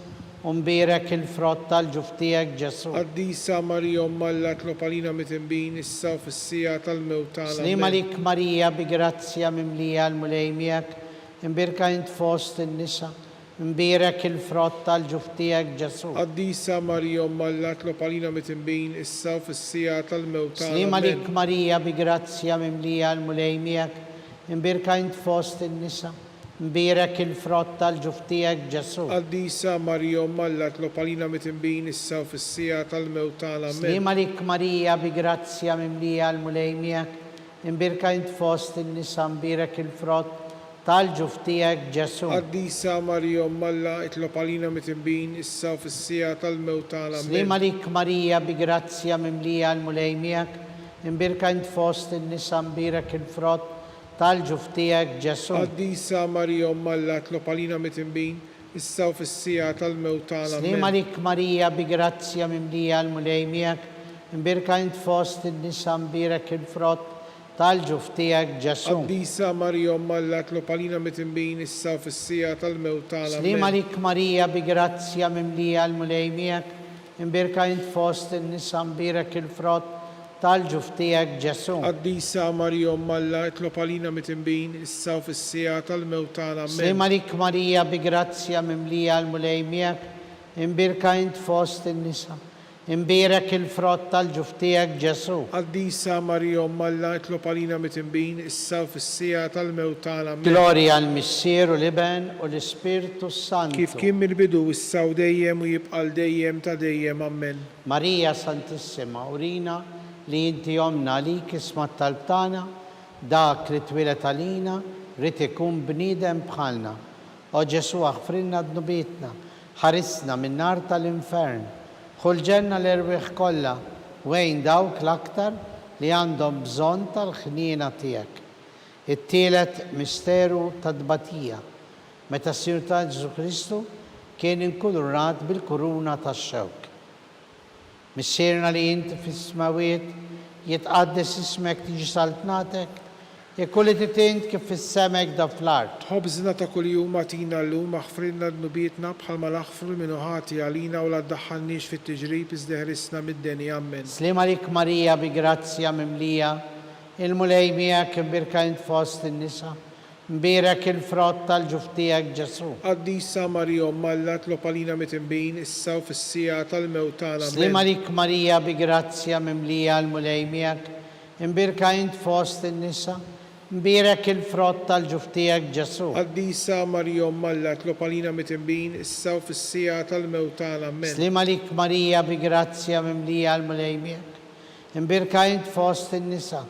mbirek il-frott tal-ġuftijak Ġesu.
Qaddisa Marija Alla tlopalina mitinbin issa u fis-sija tal-mewtana.
Slim
Amen.
għalik Marija bi grazzja mimlija l-mulejmijak, mbirkant fost in-nisa, mbirak il-frott tal-ġuf tiegħek Ġesu.
Qaddisa Marija Umm Alla tlob għalina mitnbin issa u fis-sija tal-mewt tagħna.
Slima
Amen.
lik Marija bi grazzja mimlija l-mulej miegħek, imbirka int fost in-nisa, mbirak il-frott tal-ġuf tiegħek Ġesu.
Qaddisa Marija Umm Alla tlob għalina mitnbin issa u fis-sija tal-mewt tagħna. Amen.
Slima lik Marija bi grazzja mimlija l-mulej miegħek, imbirka int fost in-nisa, mbirak il-frott tal-ġuf tiegħek Ġesu.
Qaddisa Marija Umm Alla tlob għalina mitnbin issa u fis-sija tal-mewt tagħna. Amen.
Slima lik Marija bi grazzja mimlija l-mulej miegħek, imbirka int fost in-nisa, mbirak il-frott tal-ġuf tiegħek Ġesu.
Qaddisa Marija Umm Alla tlob għalina mitnbin issa u fis-sija tal-mewt tagħna.
Slima
Amen.
lik Marija bi grazzja mimlija l-mulej miegħek, imbirka int fost in-nisa, mbirak il-frott tal-ġuf tiegħek Ġesu.
Qaddisa Marija Umm Alla tlob għalina mitnbin issa u fis-sija tal-mewt tagħna.
Slima
Amen.
lik Marija bi grazzja mimlija l-mulej miegħek, imbirka int fost in-nisa, mbirak il-frott tal-ġuf tiegħek Ġesu.
Qaddisa Marija Umm Alla tlob għalina mitnbin issa u fis-sija tal-mewt tagħna. Amen.
Slima lik Marija bi grazzja mimlija l-mulej miegħek, imbirka int fost in-nisa, mbirak il-frott tal-ġuf tiegħek Ġesu.
Qaddisa Marija Umm Alla tlob għalina mitnbin issa u fis-sija tal-mewt tagħna. Amen.
Glorja l-Missier u l-Iben u l-Ispirtu Santu.
Kif kien mill-bidu issa u dejjem u jibqa' dejjem ta' dejjem. Amen.
Marija Santissima, urina li inti jomna lik isma tal-btana, dak li twilet għalina, rrid ikun bniedem bħalna. O Ġesu aħfrinna dnubietna, ħarisna minn nar tal-infern, ħulġenna l-irwieħ kollha, wejn dawk l-aktar li għandhom bżonn tal-ħniena tiegħek. It-tielet misteru ta' tbatija, meta s-sir ta' Ġesu Kristu kien inkururat bil-kuruna tax-xewk. Missierna li inti fis-smawiet jitqaddes ismek tiġi saltnatek, jekk li titint kif fis-semek da fl-art.
Ħobżna ta' kuljum għatina llum aħfrinna dnubietna bħalma l-aħfru minnu ħati għalina u la ddaħħalniex fit-tiġrib iżda ħrisna mid-deni. Amen.
Slima lik Marija bi grazzja mimlija, il-mulej miegħek imbirka int fost in-nisa, mbirak il-frott tal-ġuf tiegħek Ġesu.
Qaddisa Marija Umm Alla tlob għalina mitnbin issa u fis-sija tal-mewt tagħna.
Slima
Amen.
lik Marija bi grazzja mimlija l-mulej miegħek, imbirka int fost in-nisa, mbirak il-frott tal-ġuf tiegħek Ġesu.
Qaddisa Marija Umm Alla tlob għalina mitnbin issa u fis-sija tal-mewt tagħna. Amen.
Slima lik Marija bi grazzja mimlija l-mulej miegħek, imbirka int fost in-nisa,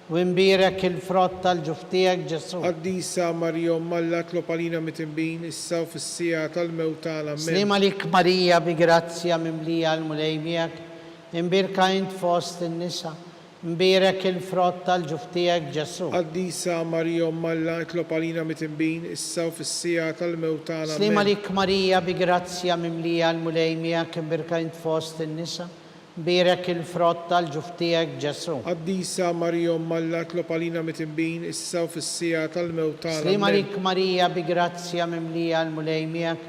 u imbirek il-frott tal-ġuf tiegħek Ġesu.
Qaddisa Marija Umm Alla tlob għalina mitnbin issa u fis-sija tal-mewt tagħna. Amen.
Slima lik Marija bi grazzja mimlija l-mulej miegħek, imbirka int fost in-nisa, imbirek il-frott tal-ġuf tiegħek Ġesu.
Qaddisa Marija Umm Alla tlob għalina mitnbin issa u fis-sija tal-mewt tagħna.
Slima
Amen.
lik Marija bi grazzja mimlija l-mulej miegħek, imbirka int fost in-nisa, imbirek il-frott tal-ġuf tiegħek Ġesu.
Qaddisa Marija Umm Alla tlob għalina mitnbin issa u fis-sija tal-mewt tagħna.
Slima
Amen.
lik Marija bi grazzja mimlija l-mulej miegħek,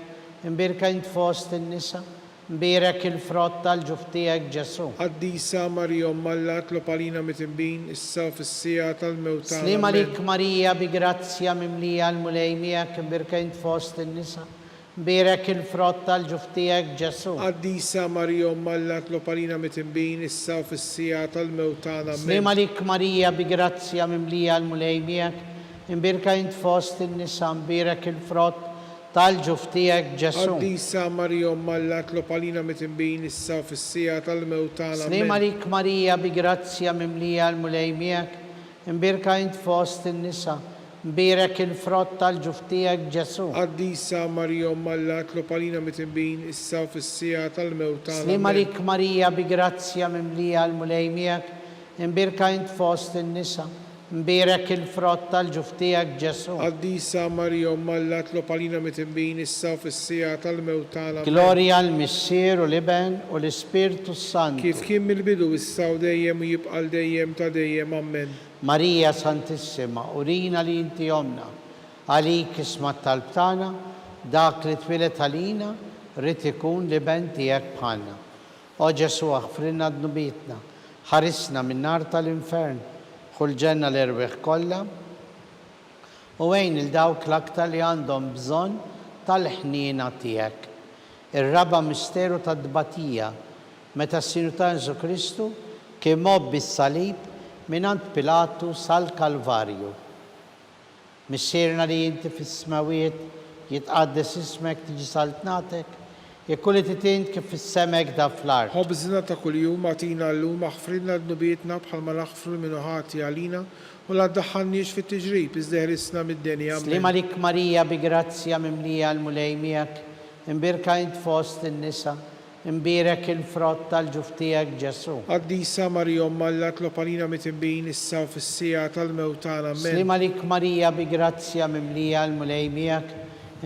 imbirka int fost in-nisa, imbirek il-frott tal-ġuf tiegħek Ġesu.
Qaddisa Marija Umm Alla tlob għalina mitnbin issa u fis-sija tal-mewt tagħna.
Slima
Amen.
lik Marija bi grazzja mimlija l-mulej miegħek, imbirka int fost in-nisa, imbirek il-frott tal-ġuf tiegħek Ġesu.
Qaddisa Marija Umm Alla tlob għalina mitnbin issa u fis-sija tal-mewt tagħna. Amen.
Slima lik Marija bi grazzja mimlija l-mulej miegħek, imbirka int fost in-nisa, imbirek il-frott tal-ġuf tiegħek Ġesu.
Qaddisa Marija Umm Alla tlob għalina mitnbin issa u fis-sija tal-mewt tagħna.
Slima
Amen.
lik Marija bi grazzja mimlija l-mulej miegħek, imbirka int fost in-nisa, imbirek il-frott tal-ġuf tiegħek Ġesu.
Qaddisa Marija Umm Alla tlob għalina mitnbin issa u fis-sija tal-mewt tagħna.
Slima
Amen.
lik Marija bi grazzja mimlija l-mulej miegħek, imbirka int fost in-nisa, imbirek il-frott tal-ġuf tiegħek Ġesu.
Qaddisa Marija Umm Alla tlob għalina mitnbin issa u fis-sija tal-mewt tagħna. Amen.
Glorja l-Missier u l-Iben u l-Ispirtu Santu.
Kif kien mill-bidu issa u dejjem u jibqa' dejjem ta' dejjem. Amen.
Marija Santissima, urina li inti jomna, għalik isma tal-btana, dak li twilet għalina, rrid ikun l-iben tiegħek bħalna. O Ġesu aħfrinna dnubietna, ħarisna minn nar tal-infern, ħulġenna l-irwieħ kollha, u għejn il-dawk l-aktar li għandhom bżonn tal-ħniena tiegħek. Ir-raba' misteru tad-dbatija meta s-sinu ta' Ġesu Kristu kien mobb bis-salib mingħand Pilatu sal-Kalvarju. Missierna li inti fis-smawiet jitqaddes ismek tiġi saltnatek, jekk li titint kif fis-semek da fl-art.
ħobżna ta' kuljum atina llum aħfrilna dnubietna bħalma naħfru minn ħati għalina u la ddaħħalniex fit-tiġrib iżda ħrisna mid-denja.
Slima lik Marija bi grazzja mimlija l-mulej miegħek, imbirka int fost in-nisa, imbirek il-frott tal-ġuf tiegħek Ġesu.
Qaddisa Marija Alla tlopalina mitimbin issa u fis-sija tal-mewtana. Amen.
Slima lik Marija bi grazzja mimlija l-mulej miegħek,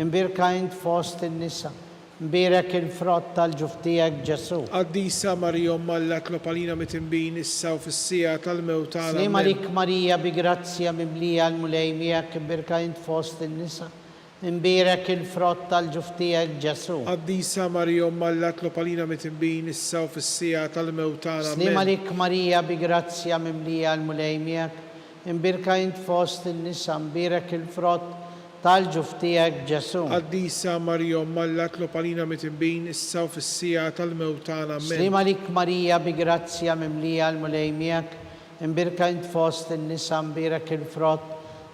imbirka int fost in-nisa, imbirek il-frott tal-ġuf tiegħek Ġesu.
Qaddisa Marija Alla tlopalina mitimbin issa u fis-sija tal-mewtana.
Slima lik Marija bi grazzja mimlija l-mulej miegħek, imbirka int fost in-nisa, imbirek il-frott tal-ġuf tiegħek Ġesu.
Qaddisa Marija Alla tlopalina mitimbin issa u fis-sija tal-mewtana.
Slima lik Marija bi grazzja mimlija l-mulej miegħek, imbirka int fost in-nisa, imbirek il-frott tal-ġuf tiegħek Ġesu.
Qaddisa Marija Alla tlopalina mitimbin issa u fis-sija tal-mewtana.
Slima lik Marija bi grazzja mimlija l-mulej miegħek, imbirka int fost in-nisa, imbirek il-frott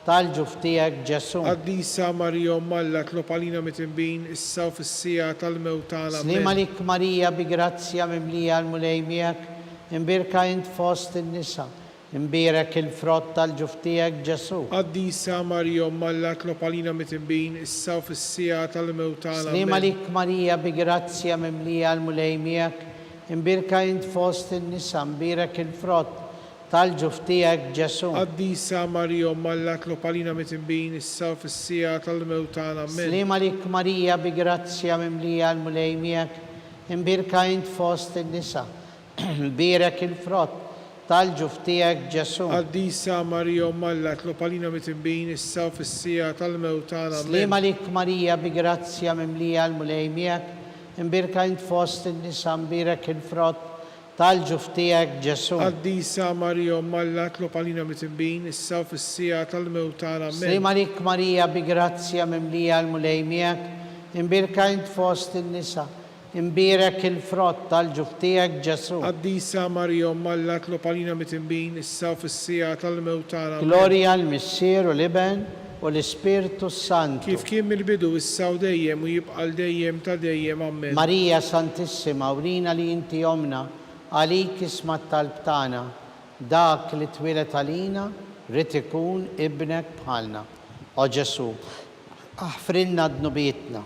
tal-ġuf tiegħek Ġesu.
Qaddisa Marija Alla tlopalina mitimbin issa u fis-sija tal-mewtana.
Slima lik Marija bi grazzja mimlija l-mulej miegħek, imbirka int fost in-nisa, imbirek il-frott tal-ġuf tiegħek Ġesu.
Qaddisa Marija Alla tlopalina mitimbin issa u fis-sija tal-mewtana.
Slima lik Marija bi grazzja mimlija l-mulej miegħek, imbirka int fost in-nisa, imbirek il-frott tal-ġuf tiegħek Ġesu.
Qaddisa Marija Alla tlopalina mitimbin issa u fis-sija tal-mewtana.
Slima lik Marija bi grazzja mimlija l-mulej miegħek, imbirka int fost in-nisa, imbirek il-frott tal-ġuf tiegħek Ġesu.
Qaddisa Marija Alla tlopalina mitimbin issa u fis-sija tal-mewtana.
Slima lik Marija bi grazzja mimlija l-mulej miegħek, imbirka int fost in-nisa, imbirek il-frott tal-ġuf tiegħek Ġesu.
Qaddisa Marija Alla tlopalina mitimbin issa u fis-sija tal-mewtana.
Slima lik Marija bi grazzja mimlija l-mulej miegħek, imbirka int fost in-nisa, imbirek il-frott tal-ġuf tiegħek Ġesu.
Qaddisa Marija Alla tlopalina mitimbin issa u fis-sija tal-mewtana.
Glorja l-Missier u l-Iben u l-Ispirtu Santu.
Kif kien mill-bidu issa u dejjem u jibqa' dejjem ta' dejjem. Amen.
Marija Santissima, urina li inti omna, għalik isma' talb tagħna, dak li twilet għalina, rid ikun ibnek bħalna. O Ġesu, aħfrilna dnubietna,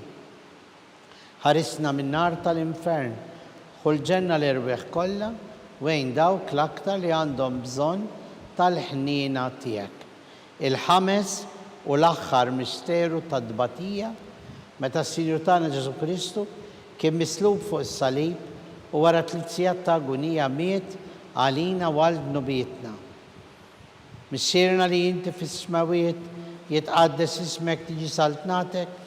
ħarisna min-nar tal-infern, ħulġenna l-irweħ kollha wejn dawk l-aktar li għandhom bżonn tal-ħniena tiegħek. Il-ħames u l-aħħar misteru tad-dbatija meta s-Sinjur tagħna Ġesu Kristu kien mislub fuq is-salib u wara 3 sigħat ta' agonija miet għalina għal dnubietna. Missierna li inti fis-smawiet jitqaddes ismek tiġi saltnatek,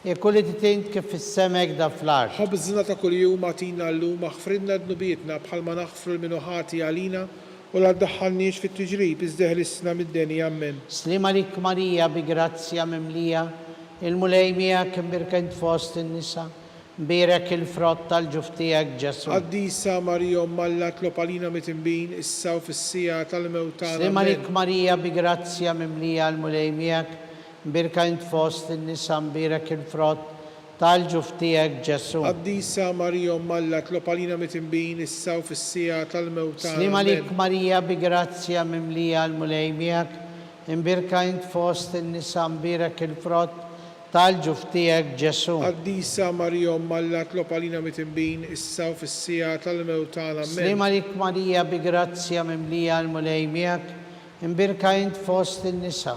jekk li titint kif fis-semek da fl-art.
ħobżna ta' kuljum atina llum aħfrilna dnubietna bħalma naħfru l-minuħati għalina u la ddaħħalniex fit-tiġrib iżda ħrisna mid-denja. Amen.
Slima lik Marija bi grazzja mimlija, il-mulej miegħek imbirka int fost in-nisa, imbirek il-frott tal-ġuf tiegħek Ġesu.
Qaddisa Marija Alla tlopalina mitimbin issa u fis-sija tal-mewtana.
Slima lik Marija bi grazzja mimlija l-mulej miegħek, imbirka int fost in-nisa, imbirek il-frott tal-ġuf tiegħek Ġesu.
Qaddisa Marija Alla tlopalina mitimbin issa u fis-sija tal-mewtana.
Slima lik Marija bi grazzja mimlija l-mulej miegħek, imbirka int fost in-nisa, imbirek il-frott tal-ġuf tiegħek Ġesu.
Qaddisa Marija Alla tlopalina mitimbin issa u fis-sija tal-mewtana.
Slima lik Marija bi grazzja mimlija l-mulej miegħek, imbirka int fost in-nisa,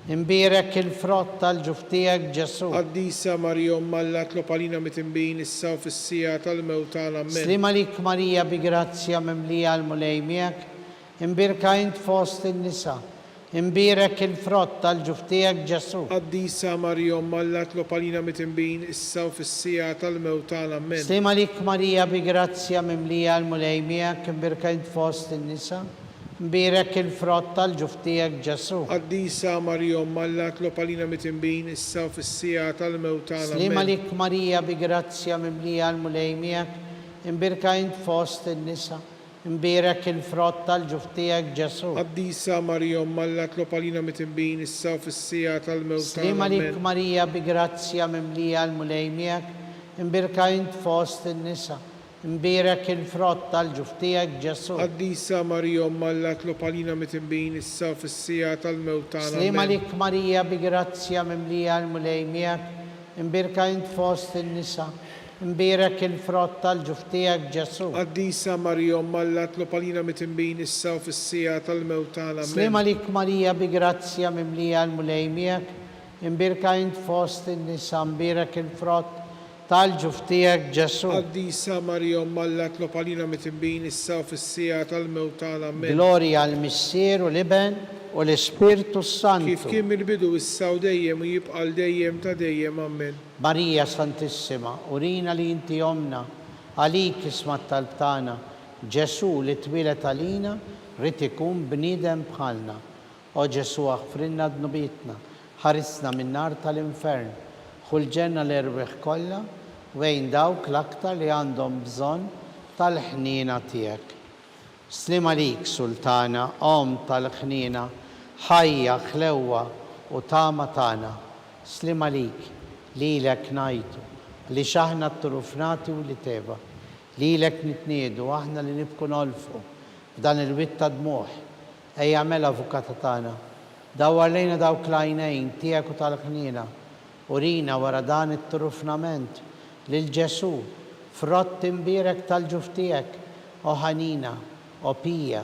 imbirek il-frott tal-ġuf tiegħek Ġesu.
Qaddisa Marija Alla tlopalina mitimbin issa u fis-sija tal-mewtana.
Slima lik Marija bi grazzja mimlija l-mulej miegħek, imbirka int fost in-nisa, imbirek il-frott tal-ġuf tiegħek Ġesu.
Qaddisa Marija Alla tlopalina mitimbin issa u fis-sija tal-mewtana.
Slima lik Marija bi grazzja mimlija l-mulej miegħek, imbirka int fost in-nisa, Mbirek il-frott tal-ġuf tiegħek Ġesu.
Qaddisa Marjom Alla tlob għalina mitinbin issa u fis-sija tal-mewt tagħna.
Slima
Amen.
lik Marija bi grazzja mimlija l-mulej miegħek, imbirka int fost in-nisa. Mbirek il-frott tal-ġuf tiegħek Ġesu.
Qaddisa Marjom Alla tlob għalina mitinbin issa u fis-sija tal-mewt
Slima
tagħna.
lik
Amen.
Marija bi grazzja mimlija l-mulej miegħek, imbirka int fost in-nisa. Mbirek il-frott tal-ġuf tiegħek Ġesu.
Qaddisa Marjom Alla tlob għalina mitinbin issa u fis-sija tal-mewt tagħna.
Slima
Amen.
lik Marija bi grazzja mimlija l-mulej miegħek, imbirka int fost in-nisa. Mbirek il-frott tal-ġuf tiegħek Ġesu.
Qaddisa Marjom Alla tlob għalina mitinbin issa u fis-sija tal-mewt tagħna.
Slima
Amen.
lik Marija bi grazzja mimlija l-mulej miegħek, imbirka int fost in-nisa. Mbirek il-frott tal-ġuf tiegħek Ġesu.
Qaddisa Marjom Alla tlob għalina mitinbin issa u fis-sija tal-mewt tagħna. Amen.
Gloria al-Missier u l-Iben u l-Ispirtu Santu.
Kif kien mill-bidu issa u dejjem u jibqa' dejjem ta' dejjem. Amen.
Marija Santissima, urina li inti omna, għalik ismat tal-btana, Ġesu li twilet għalina, rrid ikun bniedem bħalna. O Ġesu aħfrinna dnubitna, ħarisna min-nar tal-infern, ħulġenna l-erbeħ kollha, wejn dawk l-aktar li għandhom bżonn tal-ħnina tiegħek. Slima lik, Sultana, om tal-ħnina, ħajja, ħlewwa u tama tagħna. Slima lik, lilek ngħidu, li xaħna t-turufnati u li teba. Lilek nitniedu, aħna li nibku nolfu, f'dan il-witta dmuħ. Ejja mela avukata tagħna, dawwar lejna dawk l-għajnejn tiegħek u tal-ħnina. Urina wara dan it-turufnament lil Ġesu, frott imbirek tal-ġuf tiegħek, o ħanina, o pija,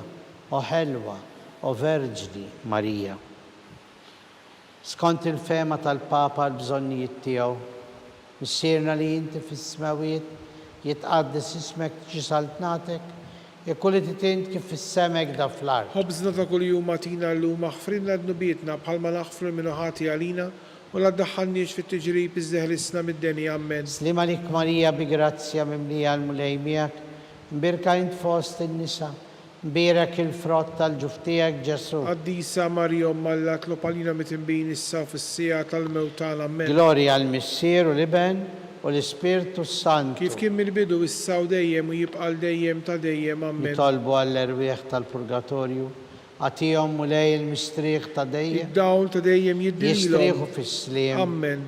o ħelwa, o verġni Marija. Skont il-fema tal-Papa l-bżonnijiet tiegħu, missierna li inti fis-smawiet jitqaddis ismek ġisaltnatek, jekk titint kif fis-semek da fl-ard.
Ħobżna ta' kuljum agħtina llum aħfrinna dnubietna bħalma naħfru minnu ħati għalina u la ddaħħalniex fit-tiġrib iżdeħlisna mid-denja. Amen.
Slima lik Marija bi grazzja mimlija l-mulej miegħek, mbirka int fost in-nisa. Mbirek il-frott tal-ġuf tiegħek Ġesu.
Qaddisa Marjom Alla tlob għalina mitinbin issa u fis-sija tal-mewt tagħna. Amen.
Gloria al-Missier u l-Iben u l-Ispirtu Santu.
Kif kien mill-bidu issa u dejjem u jibqa' dejjem ta' dejjem. Amen.
Nitolbu għall-erwieħ tal-Purgatorju, għatihom mulej il-mistrieħ ta' dejjem,
Id-dawl ta' dejjem
jistrieħu
jiddililhom.
fis-sliem.
Amen.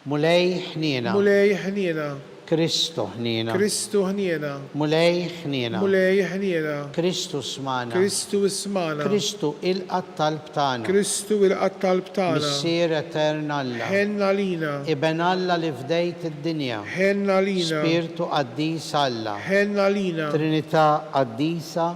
Mulej ħnina,
Mulej ħniena,
Kristu ħnina,
Kristu ħniena,
mulej ħnina,
mulej ħniena,
Kristu smana,
Kristu ismana,
Kristu il-qatt tal-btana,
Kristu il-qatt tal-btana,
Missier Eterna Alla,
ħenna lina,
Iben Alla li fdejt id-dinja,
ħenna lina,
Spirtu qaddis Alla,
ħenna lina,
Trinità qaddisa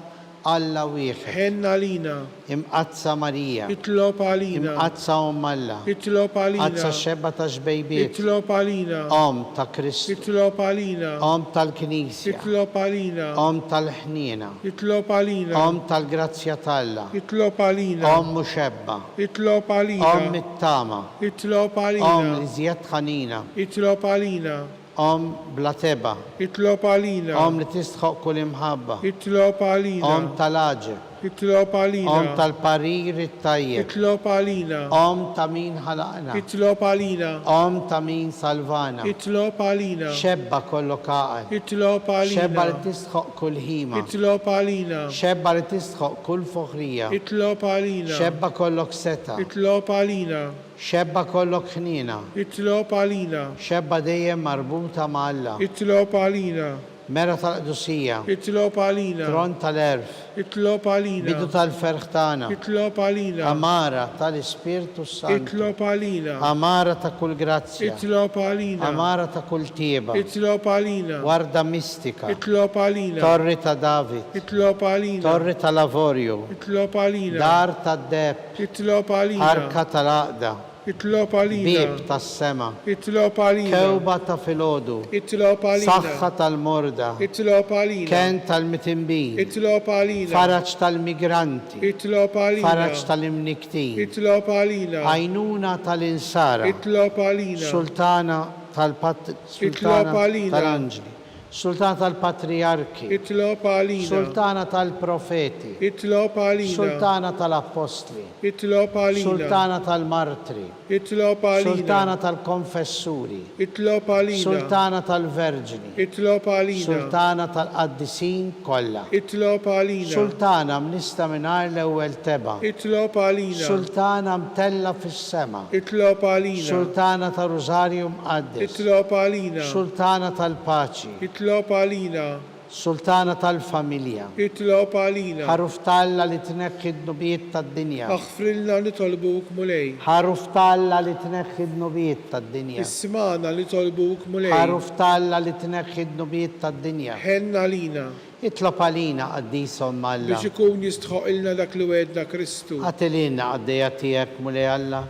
Alla wieħed,
ħenna lina,
imqazza Marija,
itlob għalina,
imqazza Alla,
itlob għalina,
qazza xebba ta' xbejbiet,
itlob għalina,
Om ta' Kristu,
itlob għalina,
Om tal-Knisja,
itlob għalina,
Om tal-ħnina,
itlob għalina,
Om tal-Grazzja Talla,
itlob għalina,
Om muxebba,
itlob
Om
għalina,
mit-tama,
itlob
Om
għalina,
li zjed ħanina,
itlob għalina,
Om blateba,
itlob għalina,
Om li tistħoq kull imħabba,
itlob għalina,
Om tal-aġeb,
itlob għalina,
Om tal-parir it-tajjeb,
itlob għalina,
Om ta' min ħalaqna,
itlob għalina,
Om ta' min salvana,
itlob għalina,
xebba kollu kaqal,
itlob
xebba li
għalina,
tistħoq kull ħima,
itlob għalina,
xebba li tistħoq kull foħrija,
itlob għalina,
xebba kollok seta,
itlob għalina,
xebba kollok ħnina,
itlob għalina,
xebba dejjem marbuta ma' Alla,
itlob għalina,
mera tal-qdusija,
itlob għalina,
tron tal-erf,
itlob għalina,
bidu tal-ferħ tagħna,
itlob għalina,
amara tal-Ispirtu Santu,
itlob għalina,
amara ta' kull grazzja,
itlob għalina,
amara ta' kull tieba,
itlob għalina,
warda mistika,
itlob għalina,
torri ta' David,
itlob għalina,
torri ta' Lavorju,
itlob għalina,
dar ta' Deb,
itlob għalina,
arka tal-Aqda,
itlob għalina,
bib tas sema,
itlob għalina,
kewba ta' filodu,
itlob għalina,
saħħa tal-morda,
itlob għalina,
ken tal-mitinbin,
itlob għalina,
faraġ tal-migranti,
itlob
faraġ
għalina,
tal-imniktin,
itlob għalina,
għajnuna tal-insara,
itlob għalina,
sultana
Itlob
sultana
għalina.
tal-anġli, Sultana tal-Patriarki,
itlob għalina,
Sultana tal-Profeti,
itlob għalina,
Sultana tal-Apostli,
itlob għalina,
Sultana tal-Martri,
itlob għalina,
Sultana tal-Konfessuri,
itlob għalina,
Sultana tal-Verġini,
itlob għalina,
Sultana tal-Qaddisin kollha,
itlob għalina,
Sultana mnista mingħajr l-ewwel teba,
itlob għalina,
Sultana mtella fis-sema,
itlob għalina,
Sultana tal-Rużarju Mqaddes,
itlob għalina,
Sultana tal-Paċi,
itlob għalina,
Sultana tal-Familja,
itlob għalina,
ħaruf talla li tneħħi d-nubijiet tad-dinja,
aħfrilna li tolbuk mulej,
ħaruf talla li tneħħi d-nubijiet tad-dinja,
ismana li tolbuk mulej,
ħaruf talla li tneħħi d-nubijiet tad-dinja.
ħenna lina,
Itlob għalina qaddisom Alla,
biex ikun jistħoq ilna dak li wedna Kristu.
għatilina għaddejja tiegħek mulej Alla,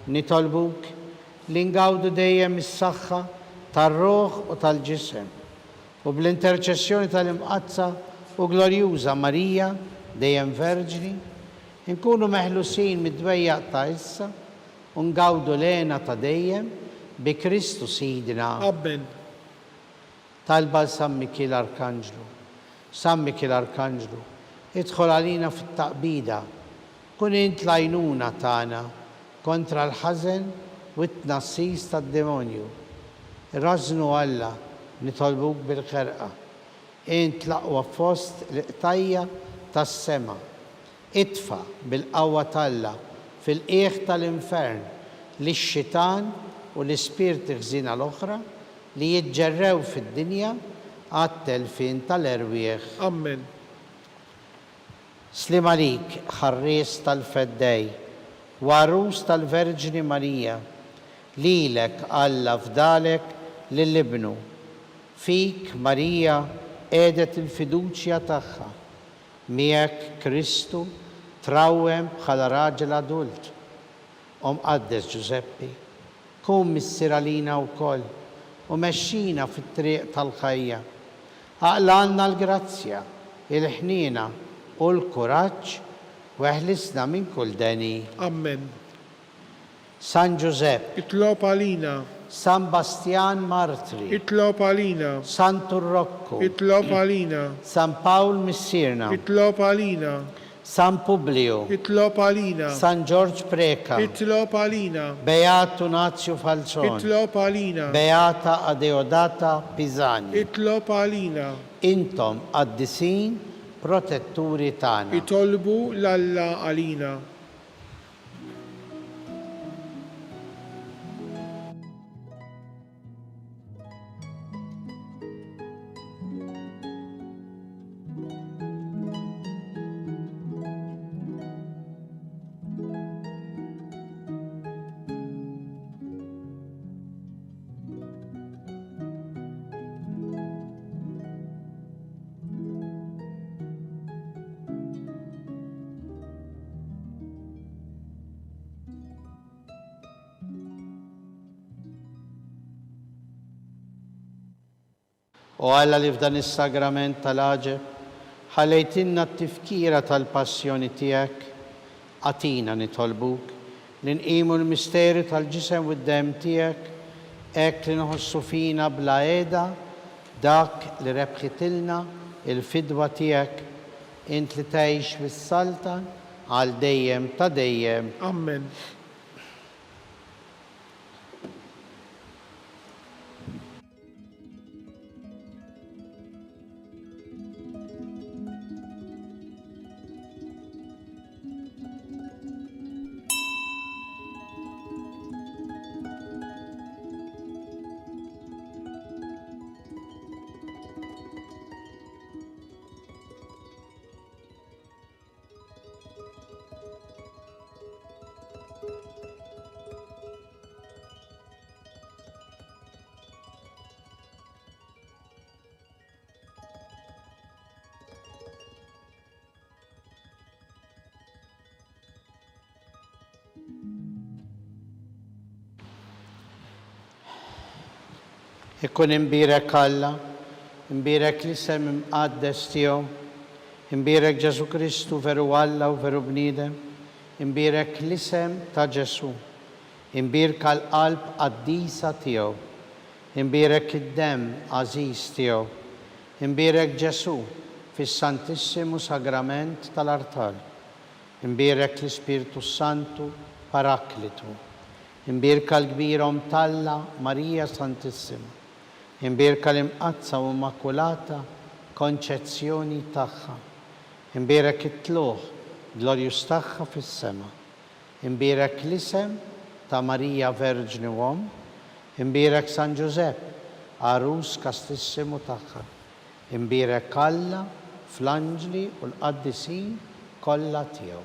nitolbuk li ngawdu dejjem is-saħħa tar-ruħ u tal-ġisem u bl-interċessjoni tal-imqazza u glorjuża Marija, dejjem Verġni, nkunu meħlusin mid-dwejjaq ta' issa u ngawdu lena ta' dejjem bi Kristu Sidina.
Amen.
Talba San Mikil Arkanġlu. San Mikil Arkanġlu, idħol għalina fit-taqbida, kun int l-għajnuna tagħna kontra l-ħażen u t-tnassis tad-demonju. Irrażnu Alla, nitolbuk bil-ħerqa. Int l-aqwa fost l-qtajja tas-sema. Itfa bil-qawwa talla fil-qiegħ tal-infern lix-xitan u l-ispirti ħżina l-oħra li jiġġerrew fid-dinja għat-telfin tal-erwieħ.
Amen.
Slim għalik, ħarries tal-feddej, warus tal-Verġni Marija, lilek Alla fdalek lill-ibnu. Fik Marija edet il-fiduċja tagħha. Miegħek Kristu trawwem bħala raġel adult. Qaddes Giuseppi, kun missier għalina wkoll u mexxina fit-triq tal-ħajja. Aqlanna l-grazzja, il-ħnina u l-kuraġġ u eħlisna minn kull deni.
Amen.
San Giuseppe,
Itlob għalina,
San Bastian Martri,
itlob għalina,
San Turrocco,
itlob għalina,
San Paul Missirna,
itlob għalina,
San Publio,
itlob għalina,
San George Preka,
itlob għalina,
Beato Nazio Falzone,
itlob għalina,
Beata Adeodata Pisani.
itlob għalina,
Intom qaddisin protetturi tagħna.
itolbu l-Alla għalina.
U Alla li f'dan is-sagrament tal-aġeb ħalejtinna t-tifkira tal-passjoni tiegħek, għatina nitolbuk li nqimu l-misteri tal-ġisem u d-dem tiegħek, hekk li nħossu fina bla qiegħda dak li rebħitilna il-fidwa tiegħek, int li tgħix fis-saltan għal dejjem ta' dejjem.
Amen.
Ikkun imbirek Alla, imbirek l-isem imqaddes tiegħu, imbirek Ġesu Kristu veru Alla u veru bniedem, imbirek l-isem ta' Ġesu, imbirka l-qalb qaddisa tiegħu, imbirek id-dem għażiż tiegħu, Imbierek Ġesu fis-Santissimu Sagrament tal-Artal. Imbierek l-Ispirtu Santu Paraklitu. Imbierka l-kbirom Talla Marija Santissima. Imbierka l-imqazza u Immakulata Konċezzjoni tagħha. Imbierek it-tluħ Glorius tagħha fis-sema. Imbierek l-isem ta' Marija Verġni Uom. Imbierek San Giuseppe, Arus Kastissimu tagħha. Imbierek Alla, fl-Anġli u l-Qaddisin kollha tiegħu.